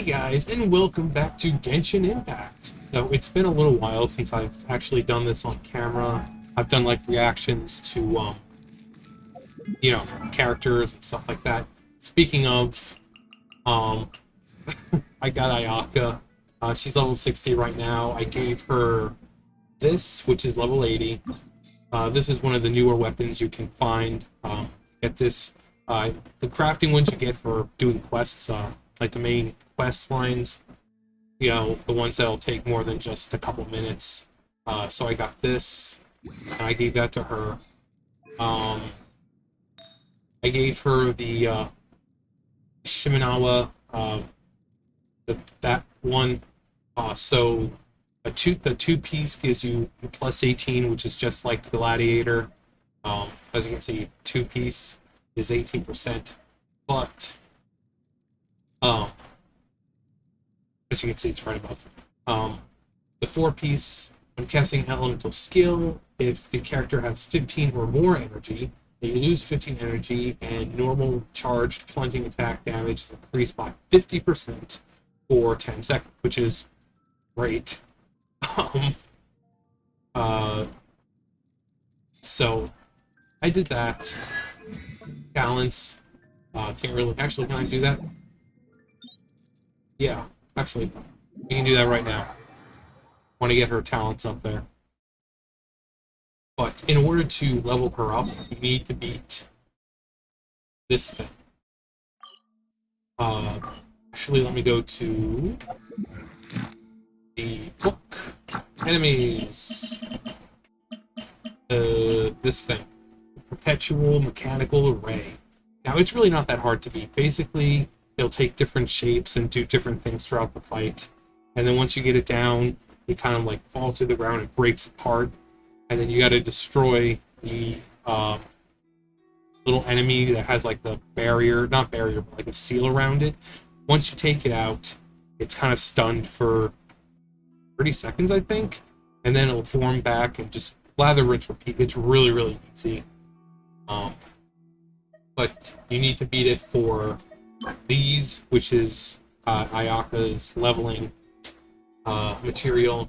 guys, and welcome back to Genshin Impact. So it's been a little while since I've actually done this on camera. I've done like reactions to characters and stuff like that. Speaking of, um, I got Ayaka. She's level 60 right now. I gave her this, which is level 80. This is one of the newer weapons you can find. Get this. The crafting ones you get for doing quests, like the main quest lines, the ones that'll take more than just a couple minutes. So I got this, and I gave that to her. I gave her the Shiminawa, that one. So the two-piece gives you plus 18, which is just like the Gladiator. As you can see, two-piece is 18%, but as you can see, it's right above. The four-piece, when casting elemental skill, if the character has 15 or more energy, they lose 15 energy, and normal charged plunging attack damage is increased by 50% for 10 seconds, which is great. So I did that. Balance. Can't really. Actually, can I do that? Yeah, actually, we can do that right now. Want to get her talents up there. But in order to level her up, you need to beat this thing. Actually, let me go to the book. Enemies. This thing. Perpetual Mechanical Array. Now, it's really not that hard to beat. Basically, they'll take different shapes and do different things throughout the fight. And then once you get it down, it kind of like falls to the ground and breaks apart. And then you got to destroy the little enemy that has like the barrier, not barrier, but like a seal around it. Once you take it out, it's kind of stunned for 30 seconds, I think. And then it'll form back and just lather, rinse, repeat. It's really, really easy. But you need to beat it for these, which is Ayaka's leveling material.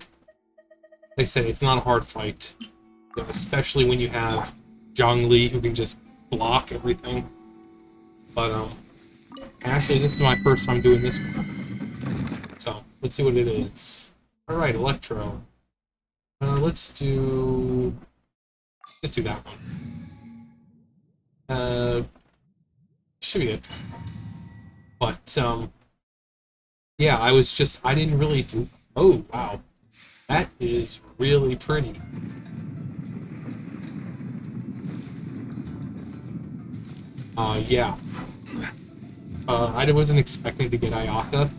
Like I said, it's not a hard fight, especially when you have Zhongli who can just block everything. But actually, this is my first time doing this one, so let's see what it is. All right, Electro. Let's do that one. Shoot it. But yeah, I didn't really do. Oh wow, that is really pretty. Yeah. I wasn't expecting to get Ayaka.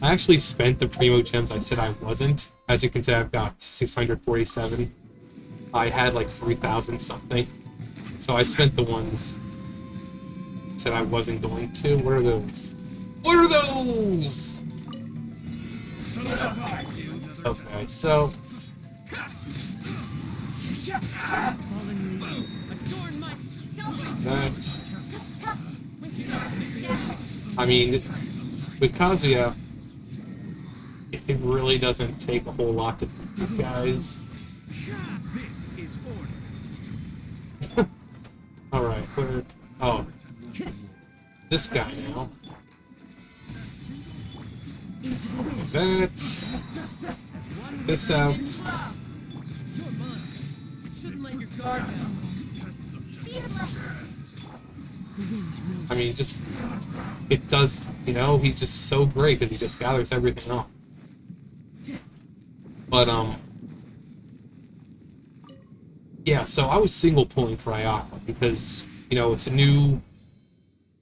I actually spent the Primo Gems I said I wasn't. As you can see, I've got 647. I had like 3,000 something. So I spent the ones I said I wasn't going to. What are those? What are those? Okay, so... that... I mean, with Kazuya, it really doesn't take a whole lot to beat these guys. Alright, where... oh. This guy now. That. This out. I mean, just... it does, he's just so great that he just gathers everything up. But, yeah, so I was single pulling for Ayaka because, it's a new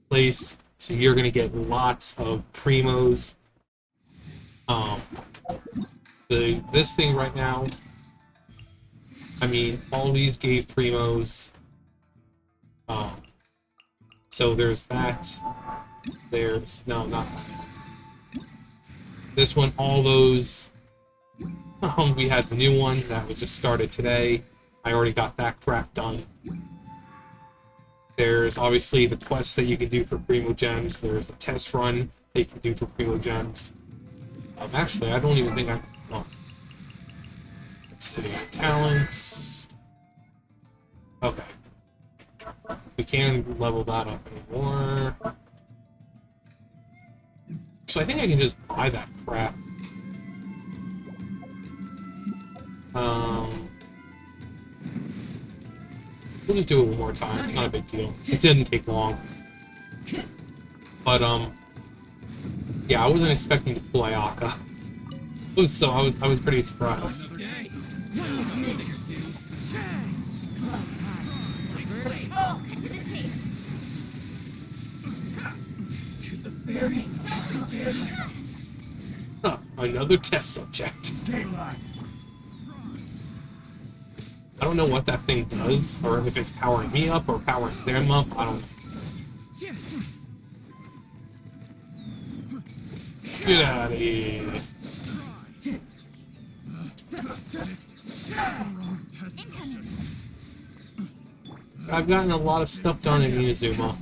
place, so you're going to get lots of primos. This thing right now, I mean, all these gave primos. So there's that. There's, no, not that. This one, all those. We had the new one that was just started today. I already got that crap done. There's obviously the quests that you can do for Primo Gems. There's a test run they can do for Primo Gems. Actually, I don't even think I... Oh. Let's see. Talents. Okay. We can't level that up anymore. So I think I can just buy that crap. We'll just do it one more time. It's not a big deal. It didn't take long. But, yeah, I wasn't expecting to pull Ayaka. So I was pretty surprised. Huh, another test subject. I don't know what that thing does, or if it's powering me up or powering them up. I don't know. Get out of here. I've gotten a lot of stuff done in Inazuma.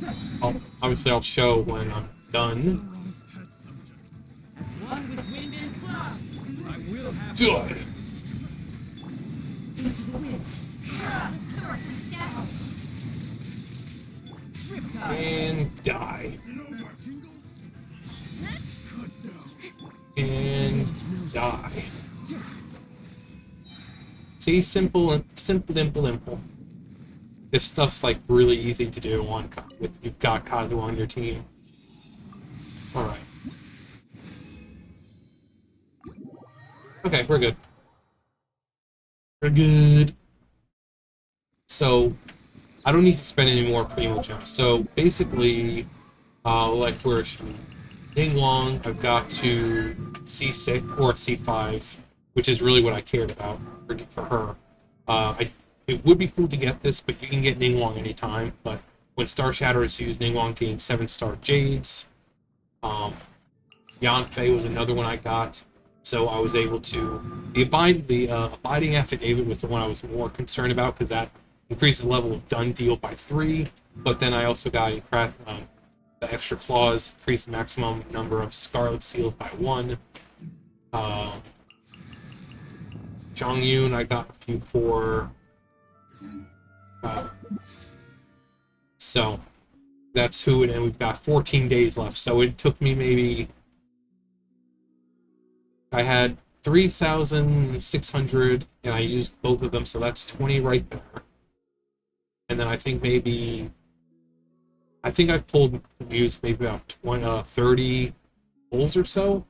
Obviously, I'll show when I'm done. Die! And die. And die. See, simple, simple. This stuff's like really easy to do on if you've got Kazu on your team. All right. Okay, we're good. We're good. So, I don't need to spend any more Primo Gems. So, basically, like where Ningguang, I've got to C6 or C5, which is really what I cared about for her. It would be cool to get this, but you can get Ningguang anytime. But when Star Shatter is used, Ningguang gains 7-star Jades. Yanfei was another one I got. So I was able to... The Abiding Affidavit was the one I was more concerned about, because that increases the level of done deal by 3. But then I also got the extra clause, increase the maximum number of Scarlet Seals by 1. Zhongyun I got a few for... so that's who, and we've got 14 days left. So it took me maybe... I had 3,600, and I used both of them, so that's 20 right there. And then I think maybe... I think I used maybe about 30 pulls or so.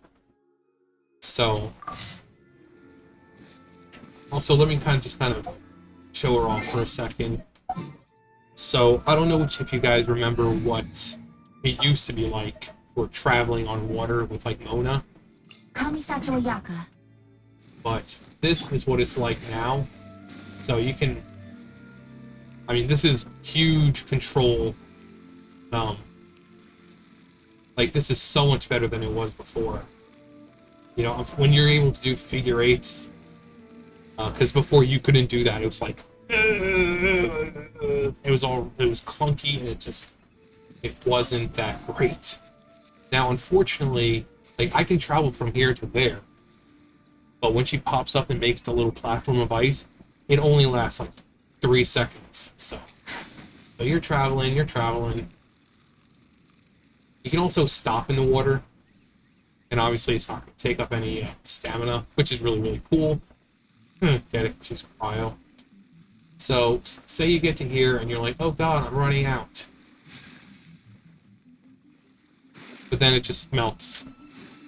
So... Also, let me kind of show her off for a second. So, I don't know if you guys remember what it used to be like for traveling on water with, like, Mona. But this is what it's like now. So you can... I mean, this is huge control. Like, this is so much better than it was before. You know, when you're able to do figure eights... because before you couldn't do that. It was like... It was clunky, and it wasn't that great. Now, unfortunately, like, I can travel from here to there, but when she pops up and makes the little platform of ice, it only lasts like 3 seconds. So you're traveling. You can also stop in the water, and obviously it's not going to take up any stamina, which is really, really cool. Get it? She's cryo. So, say you get to here and you're like, oh god, I'm running out. But then it just melts.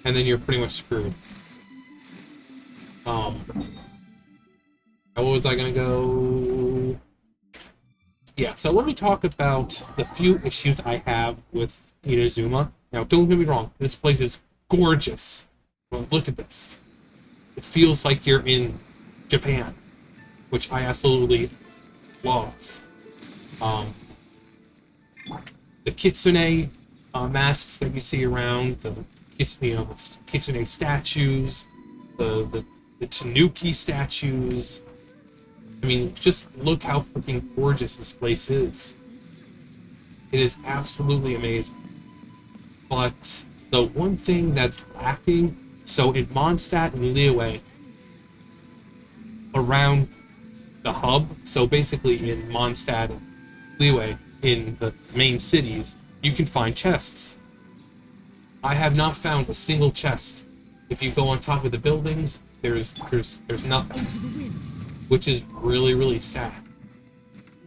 And then you're pretty much screwed. What was I gonna go? Yeah, so let me talk about the few issues I have with Inazuma. Now, don't get me wrong, this place is gorgeous. Well, look at this. It feels like you're in Japan, which I absolutely love. The kitsune masks that you see around, the kitsune statues, the tanuki statues. I mean, just look how freaking gorgeous this place is. It is absolutely amazing. But The one thing that's lacking, so in Mondstadt and Liyue, around the hub, so basically in Mondstadt and Liyue, in the main cities, you can find chests. I have not found a single chest. If you go on top of the buildings, there's nothing, which is really sad,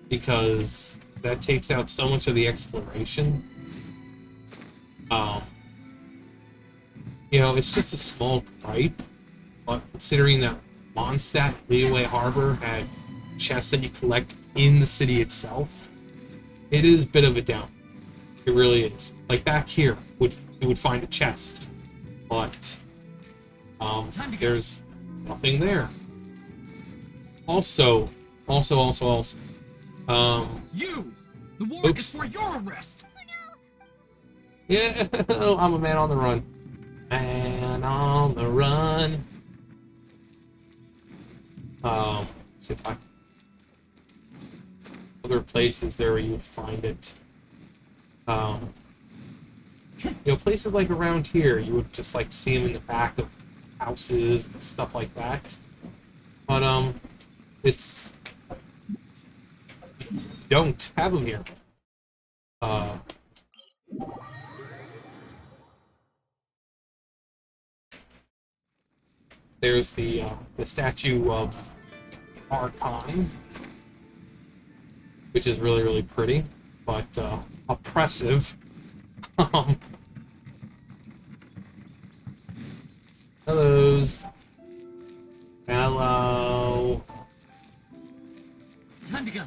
because that takes out so much of the exploration. It's just a small gripe, but considering that Mondstadt, Liyue Harbor had chests that you collect in the city itself, it is a bit of a down. It really is. Like back here, you would find a chest, but there's nothing there. Also, you! The warrant is for your arrest! Yeah, I'm a man on the run. Man on the run. See if I... Other places there where you would find it. Places like around here, you would just like see them in the back of houses and stuff like that. But it's you don't have them here. There's the statue of Archon, which is really pretty, but oppressive. Hellos. Hello. Time to go.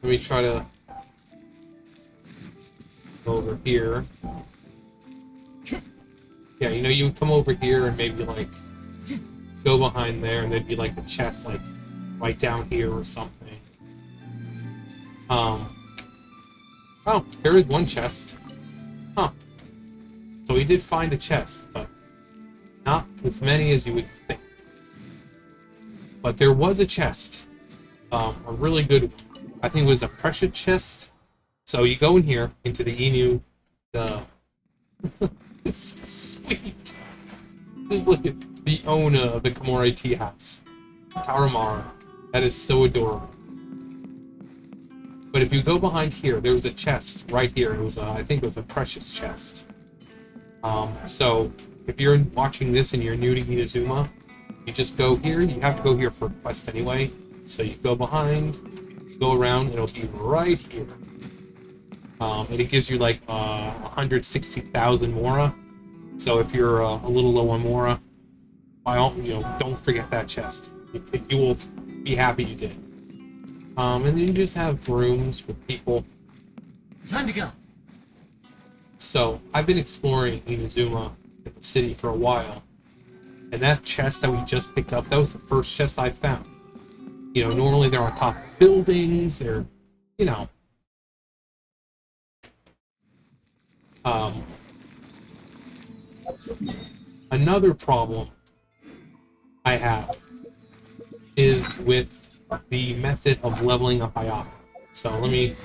Let me try to go over here. Yeah, you would come over here and maybe like go behind there, and there'd be like a chest like right down here or something. Oh, there is one chest. Huh. So we did find a chest, but not as many as you would think. But there was a chest. A really good one. I think it was a precious chest. So you go in here, into the Inu, it's so sweet. Just look at the owner of the Komore tea house. Taramara. That is so adorable. But if you go behind here, there was a chest right here. It was, I think it was a precious chest. So if you're watching this and you're new to Inazuma, you just go here. You have to go here for a quest anyway. So you go behind, go around, and it'll be right here. And it gives you like 160,000 Mora. So if you're a little low on Mora, don't forget that chest. You will be happy you did. And then you just have rooms with people. Time to go. So I've been exploring Inazuma in the city for a while, and that chest that we just picked up, that was the first chest I found. Normally they're on top of buildings. They're, another problem I have is with the method of leveling up Ayaka. So let me...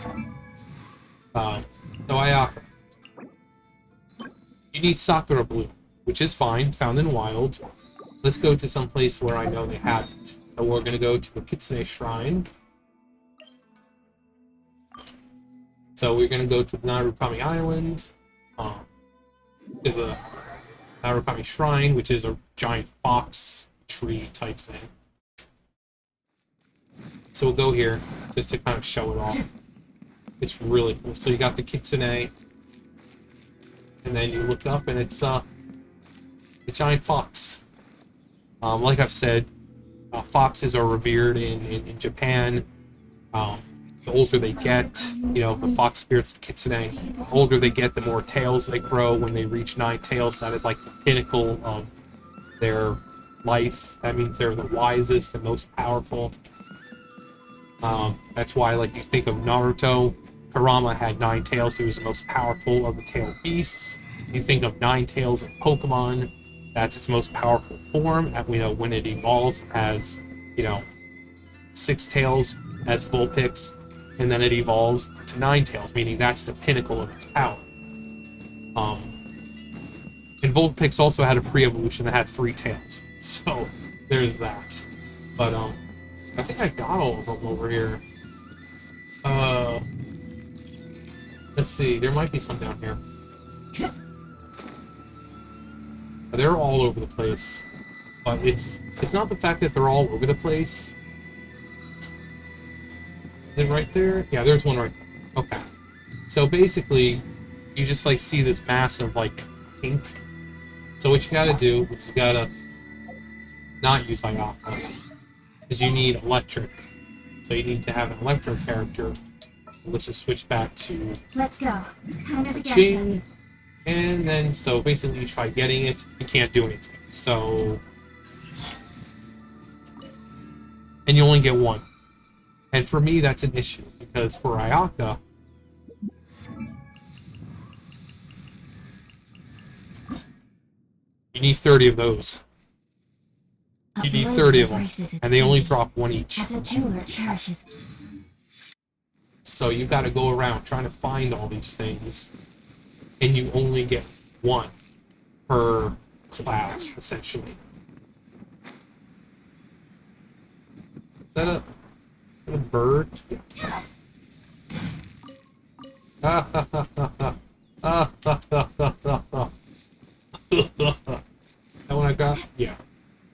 so Ayaka. You need Sakura Blue, which is fine, found in wild. Let's go to some place where I know they have it. So we're going to go to the Kitsune Shrine. So we're going to go to Narukami Island, to the Narukami Shrine, which is a giant fox tree type thing. So we'll go here, just to kind of show it off. It's really cool. So you got the Kitsune, and then you look up, and it's a giant fox. Like I've said, foxes are revered in Japan. The older they get, the fox spirits, the Kitsune, the older they get, the more tails they grow. When they reach 9 tails, that is like the pinnacle of their life. That means they're the wisest, the most powerful. That's why, like, you think of Naruto, Kurama had 9 tails, he was the most powerful of the tailed beasts. You think of 9 tails of Pokemon, that's its most powerful form. And when it evolves as, 6 tails as Vulpix, and then it evolves to 9 tails, meaning that's the pinnacle of its power. And And Vulpix also had a pre-evolution that had 3 tails. So there's that. But I think I got all of them over here. Let's see. There might be some down here. They're all over the place. But it's not the fact that they're all over the place. Is it right there? Yeah, there's one right there. Okay. So basically, you just like see this mass of like pink. So what you gotta do is you gotta not use Ayaka. Because you need electric. So you need to have an electro character. Let's just switch back to Let's go. Time is against us. Ching. And then, so basically you try getting it, you can't do anything. So... And you only get one. And for me, that's an issue. Because for Ayaka... You need 30 of those. You need 30 of them. And they only drop one each. As a jeweler cherishes. So you gotta go around trying to find all these things. And you only get one per cloud, essentially. Is that a bird? Yeah. That one I got? Yeah.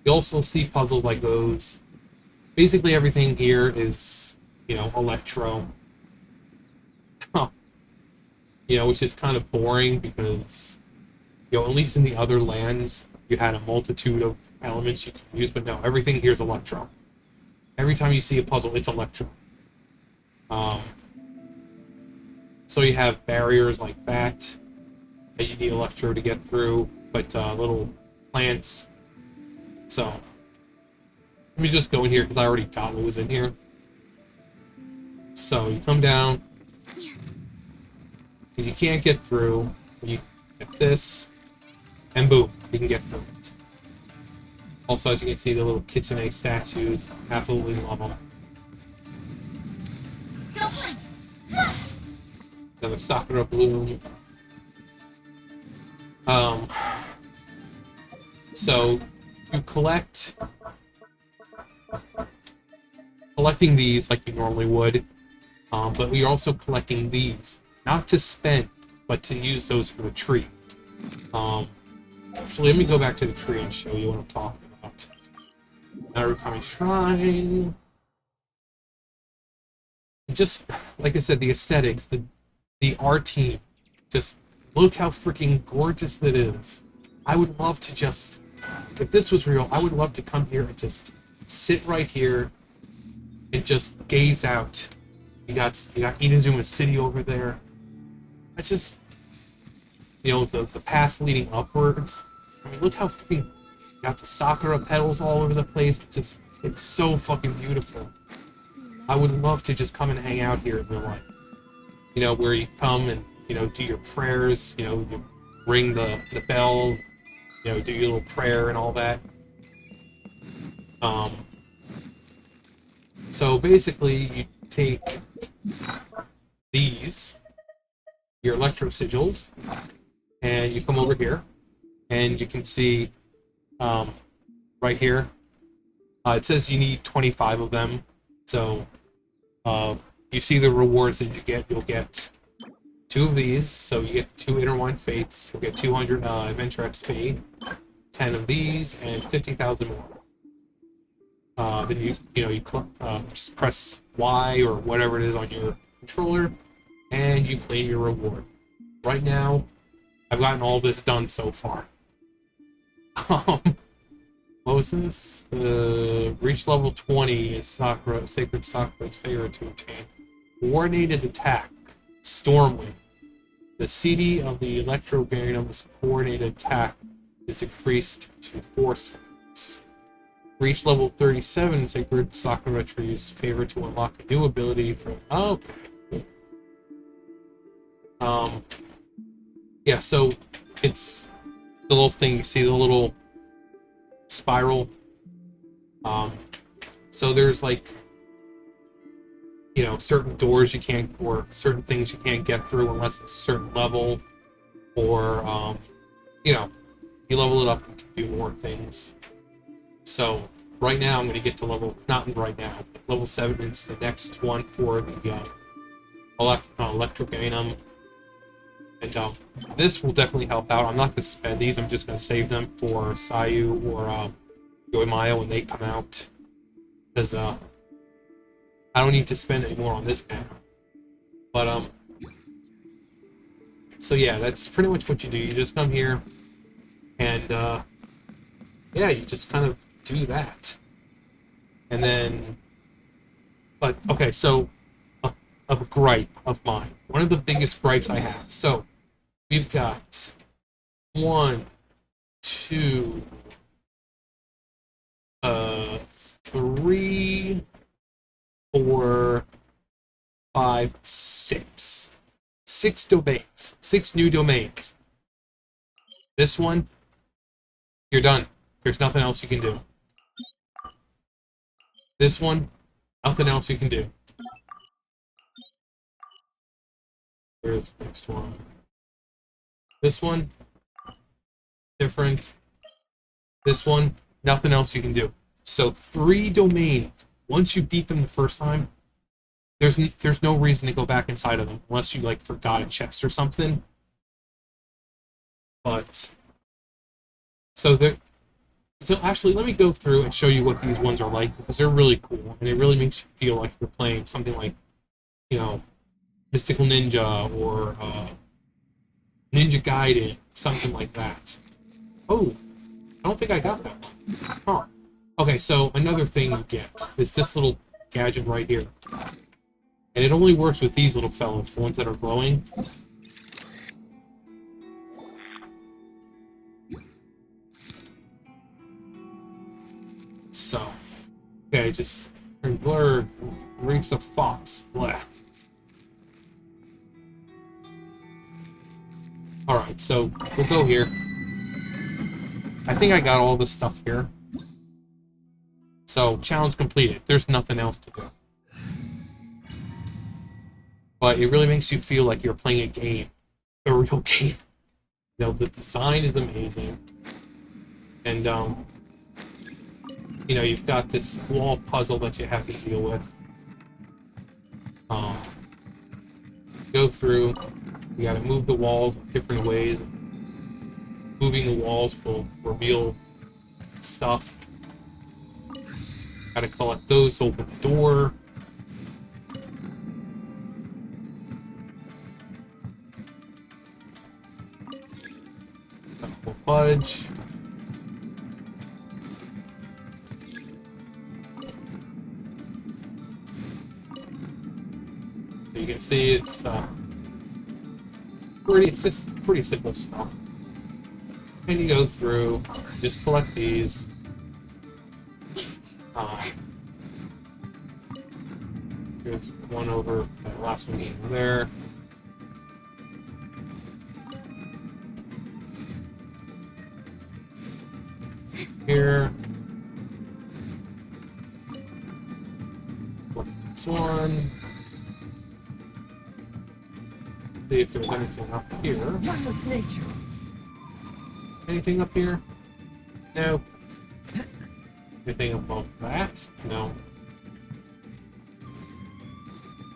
You also see puzzles like those. Basically everything here is, electro. Which is kind of boring because, at least in the other lands, you had a multitude of elements you can use, but no, everything here is electro. Every time you see a puzzle, it's electro. So you have barriers like that you need electro to get through, but little plants. So, let me just go in here because I already got what was in here. So, you come down. If you can't get through, you get this, and boom, you can get through it. Also, as you can see, the little kitsune statues, absolutely love them. Another Sakura bloom. So you collecting these like you normally would, but we're also collecting these, not to spend, but to use those for the tree. Actually, let me go back to the tree and show you what I'm talking about. Narukami Shrine. Just like I said, the aesthetics, the art team, just look how freaking gorgeous that is. I would love to just, if this was real, I would love to come here and just sit right here and just gaze out. You got Inazuma City over there. I just, the path leading upwards. I mean, look how freaking, you got the sakura petals all over the place. It's so fucking beautiful. I would love to just come and hang out here in real life. Where you come and, do your prayers, you ring the bell, do your little prayer and all that. So basically, you take these, your electro sigils, and you come over here, and you can see right here, it says you need 25 of them. So you see the rewards that you get. You'll get 2 of these, so you get 2 intertwined fates. You'll get 200 adventure XP, 10 of these, and 50,000 more. Then you just press Y or whatever it is on your controller, and you claim your reward. Right now, I've gotten all this done so far. What was this? Reach level 20 is Sacred Sakura's favorite to obtain. Coordinated attack, Stormwind. The CD of the electro variant of this coordinated attack is decreased to 4 seconds. Reach level 37, Sacred Sakura Tree's favorite to unlock a new ability from. Oh, okay. Yeah, so it's the little thing, you see the little spiral. So there's like, certain doors you can't, or certain things you can't get through unless it's a certain level, or, You level it up, you can do more things. So right now I'm going to get to level, not right now, but level 7 is the next one for the electric Anum. And this will definitely help out. I'm not going to spend these, I'm just going to save them for Sayu or Yoimiya when they come out. Because I don't need to spend any more on this banner. But so yeah, that's pretty much what you do. You just come here, and yeah, you just kind of do that. And then, but okay, so a gripe of mine. One of the biggest gripes I have. So we've got 1, 2, 3, 4, 5, 6. 6 domains. 6 new domains. This one, you're done. There's nothing else you can do. This one, nothing else you can do. Where's the next one? This one, different. This one, nothing else you can do. So 3 domains. Once you beat them the first time, there's no reason to go back inside of them unless you like forgot a chest or something. But so actually, let me go through and show you what these ones are like because they're really cool and it really makes you feel like you're playing something like, you know, Mystical Ninja or Ninja Gaiden, something like that. Oh, I don't think I got that one. Huh. Okay, so another thing you get is this little gadget right here. And it only works with these little fellas, the ones that are glowing. So, okay, just blur, reeks of fox. Blah. Alright, so we'll go here. I think I got all this stuff here. So, challenge completed. There's nothing else to do. But it really makes you feel like you're playing a game. A real game. You know, the design is amazing. And, you know, you've got this wall puzzle that you have to deal with. Go through. You gotta move the walls different ways. Moving the walls will reveal stuff. Gotta collect those, open the door. Fudge. So you can see it's just pretty simple stuff. And you go through, just collect these. There's one over, the last one over there. Here. This one. See if there's anything up here. One with nature. Anything up here? No. Anything above that? No.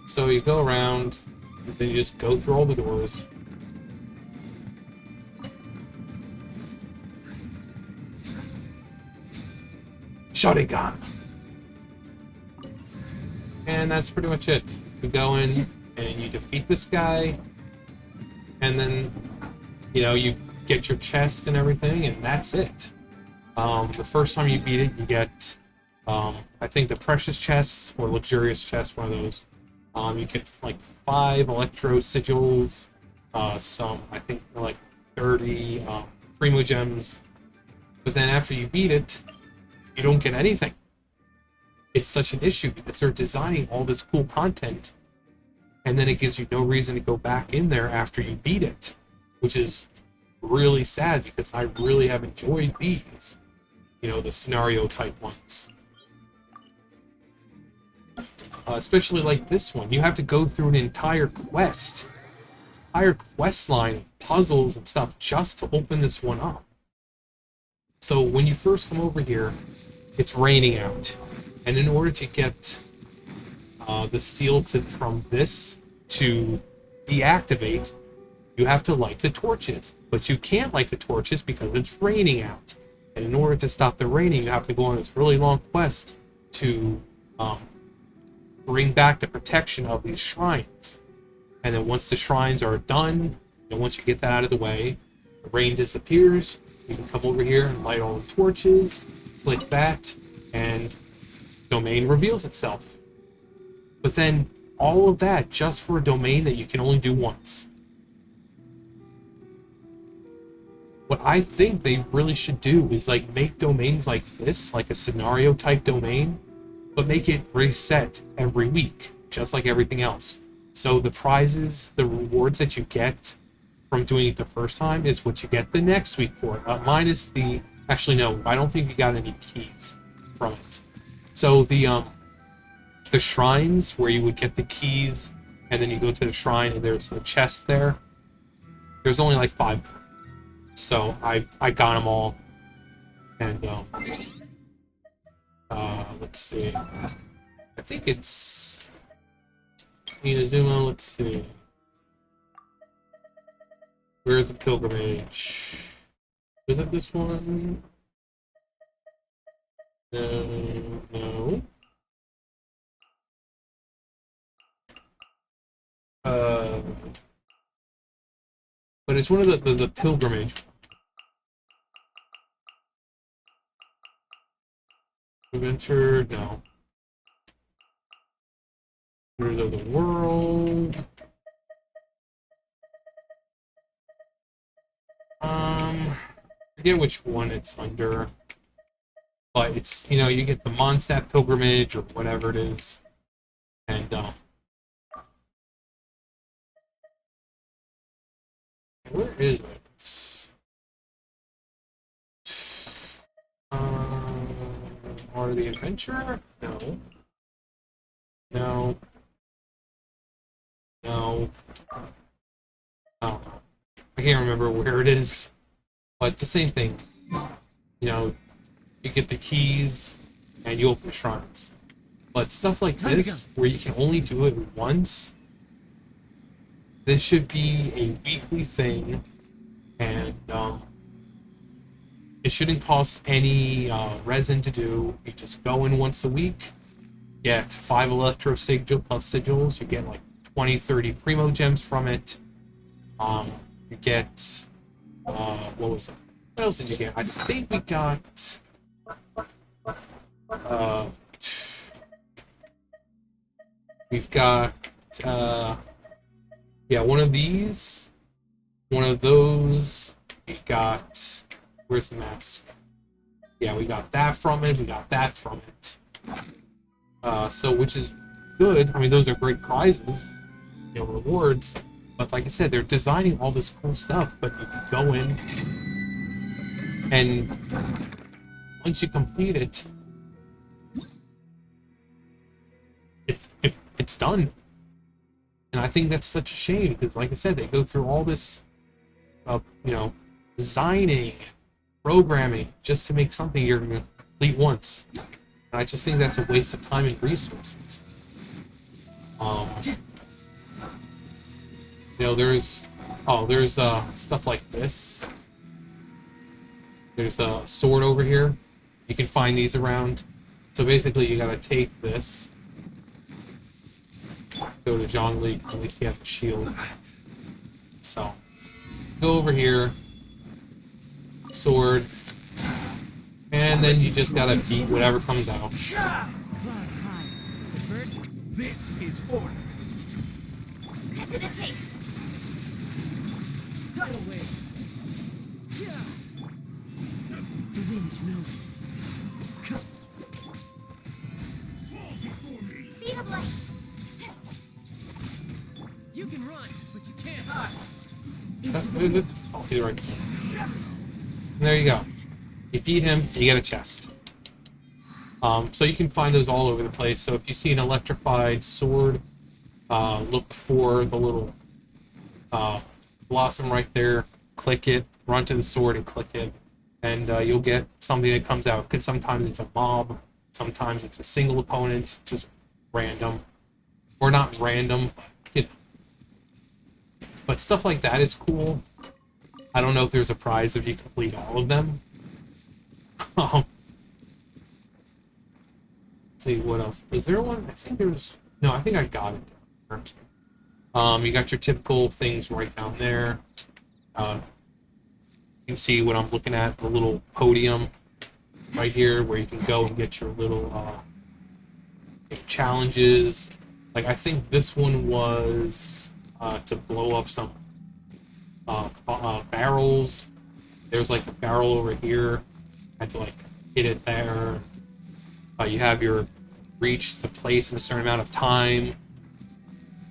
So you go around, and then you just go through all the doors. Shotgun! And that's pretty much it. You go in, and you defeat this guy, and then, you know, you get your chest and everything, and that's it. The first time you beat it, you get, I think the precious chests, or luxurious chests, one of those. You get like 5 electro sigils, some, I think, like 30 primo gems. But then after you beat it, you don't get anything. It's such an issue because they're designing all this cool content, and then it gives you no reason to go back in there after you beat it, which is really sad because I really have enjoyed these, you know, the scenario type ones. Especially like this one. You have to go through an entire quest line of puzzles and stuff just to open this one up. So when you first come over here, it's raining out, and in order to get the seal from this to deactivate, you have to light the torches. But you can't light the torches because it's raining out. And in order to stop the raining, you have to go on this really long quest to bring back the protection of these shrines. And then once the shrines are done, and once you get that out of the way, the rain disappears. You can come over here and light all the torches, click that, and domain reveals itself. But then all of that just for a domain that you can only do once. What I think they really should do is like make domains like this, like a scenario type domain, but make it reset every week, just like everything else. So the prizes, the rewards that you get from doing it the first time is what you get the next week for it. Minus the, actually no, I don't think you got any keys from it. So the shrines where you would get the keys, and then you go to the shrine and there's a chest there. There's only like 5. So I got them all, and let's see. I think it's Inazuma. Let's see. Where's the pilgrimage? Is it this one? No, no. But it's one of the pilgrimage. Adventure, no. Wonders of the World. Forget which one it's under. But it's, you know, you get the Mondstadt Pilgrimage or whatever it is. And, where is it? Or the Adventure? No. No. No. Oh, I can't remember where it is. But the same thing. You know, you get the keys and you open shrines. But stuff like this, where you can only do it once, this should be a weekly thing, and it shouldn't cost any resin to do. You just go in once a week, get 5 electro sigils, you get like 20-30 primo gems from it. You get what was it? What else did you get? I think we got we've got yeah, one of these, one of those. We got, where's the mask? Yeah, we got that from it. We got that from it. So which is good. I mean, those are great prizes, you know, rewards. But like I said, they're designing all this cool stuff. But you can go in, and once you complete it, it's done. And I think that's such a shame because, like I said, they go through all this, you know, designing, programming just to make something you're going to complete once. And I just think that's a waste of time and resources. You know, there's stuff like this. There's a sword over here. You can find these around. So basically, you gotta take this. Go to John Lee. At least he has a shield. So, go over here. Sword. And then you just gotta beat whatever comes out. Clouds high. The birds. This is order. Cut to the chase. Tidal wave. The wind knows me. Speed of light. You can run, but you can't hide. Is it? Oh, he's right. There you go. You beat him, you get a chest. So you can find those all over the place. So if you see an electrified sword, look for the little blossom right there. Click it, run to the sword and click it. and you'll get something that comes out. Because sometimes it's a mob, sometimes it's a single opponent, just random, or not random. It, but stuff like that is cool. I don't know if there's a prize if you complete all of them. Let's see what else. Is there one? I think there's. No, I think I got it. You got your typical things right down there. You can see what I'm looking at, the little podium right here where you can go and get your little challenges. Like, I think this one was to blow up some barrels. There's like a barrel over here. I had to like hit it there. You have your reach the place in a certain amount of time.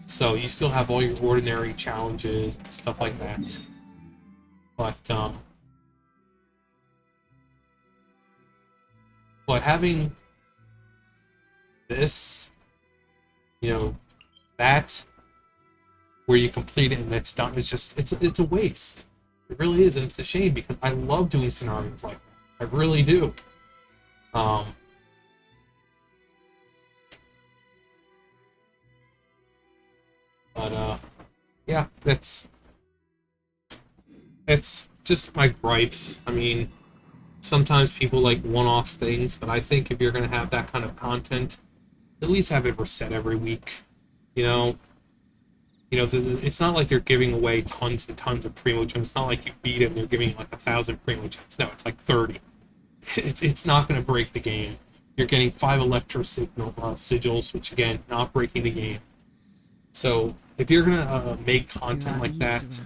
So you still have all your ordinary challenges and stuff like that. But having this, you know, that where you complete it and it's done, it's a waste. It really is, and it's a shame because I love doing scenarios like that. I really do. Yeah, it's just my gripes. I mean, sometimes people like one-off things, but I think if you're gonna have that kind of content, at least have it reset every week. You know, it's not like they're giving away tons and tons of primo gems. It's not like you beat them, they're giving like 1,000 primo gems. No, it's like 30. It's not gonna break the game. You're getting 5 electro sigils, which again, not breaking the game. So if you're gonna make content like that,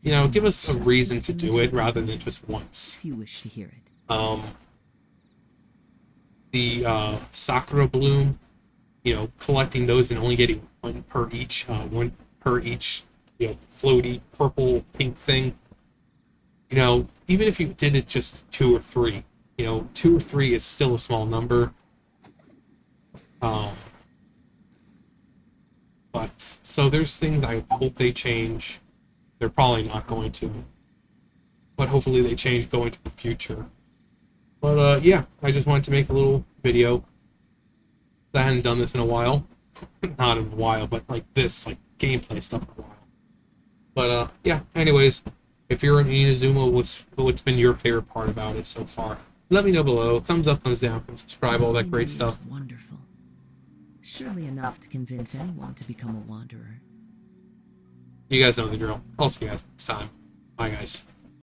you know, give us a reason to do it rather than just once. If you wish to hear it. The Sakura Bloom, you know, collecting those and only getting one per each, you know, floaty purple pink thing. You know, even if you did it just 2 or 3, you know, 2 or 3 is still a small number. But so there's things I hope they change. They're probably not going to, but hopefully they change going to the future. But yeah, I just wanted to make a little video. I hadn't done this in a while. Not in a while, but like this, like gameplay stuff in a while. But yeah, anyways, if you're an Inazuma, what's been your favorite part about it so far? Let me know below. Thumbs up, thumbs down, and subscribe, all that great stuff. Wonderful. Surely enough to convince anyone to become a wanderer. You guys know the drill. I'll see you guys next time. Bye, guys.